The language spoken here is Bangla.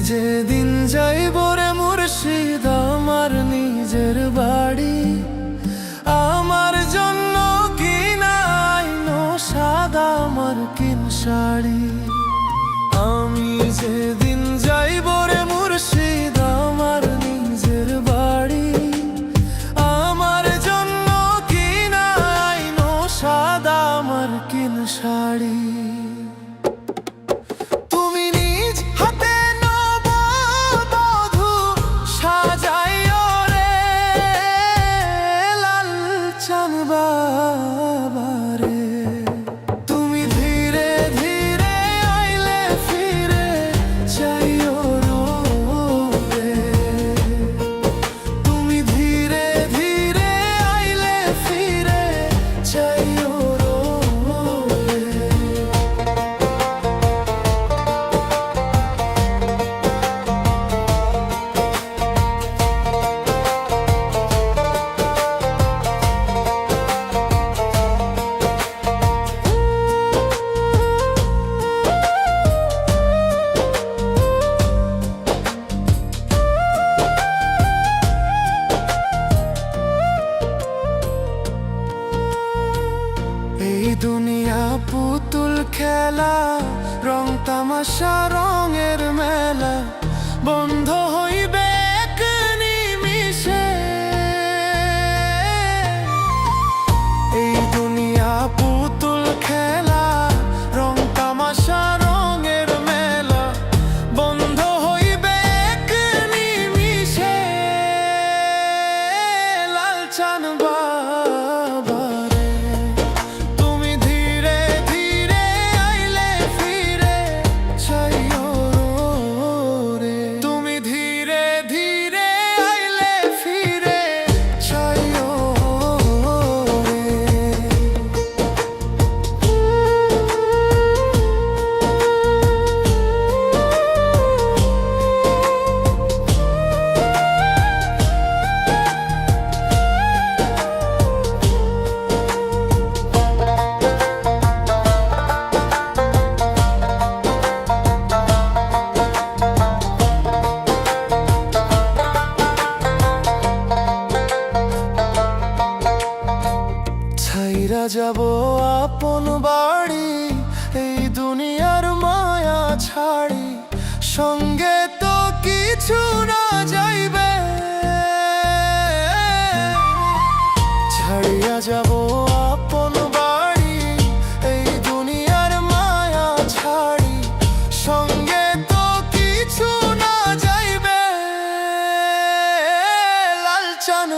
যেদিন যাইব রে মুর্শিদ আমার নিজের বাড়ি, আমার জন্য কিনাইনো সাদা মার্কিন শাড়ি। আমি যেদিন যাইব রে মুর্শিদ আমার নিজের বাড়ি, আমার জন্য কিনাইনো সাদা মার্কিন শাড়ি। বাবারে তুমি ধীরে ধীরে আইলে ফিরে চাইও রে, তুমি ধীরে ধীরে আইলে ফিরে চাইও রে। এই দুনিয়া পুতুল খেলা, রং তামাশা রঙের মেলা, বন্ধ হইবে এক নিমিষে। এই দুনিয়া পুতুল খেলা, রং তামাশা রঙের মেলা, বন্ধ হইবে এক নিমিষে। লালচান বাবারে তুমি ধীরে ধীরে আইলে ফিরে চাইও রে, তুমি ধীরে ধীরে আইলে ফিরে চাইও রে। ছাইরা যাব আপন বাড়ি, এই দুনিয়ার মায়া ছাড়ি, সঙ্গে তো কিছু না যাইবে। ছাড়িয়া যাব আপন বাড়ি, এই দুনিয়ার মায়া ছাড়ি, সঙ্গে তো কিছু না যাইবে। লালচান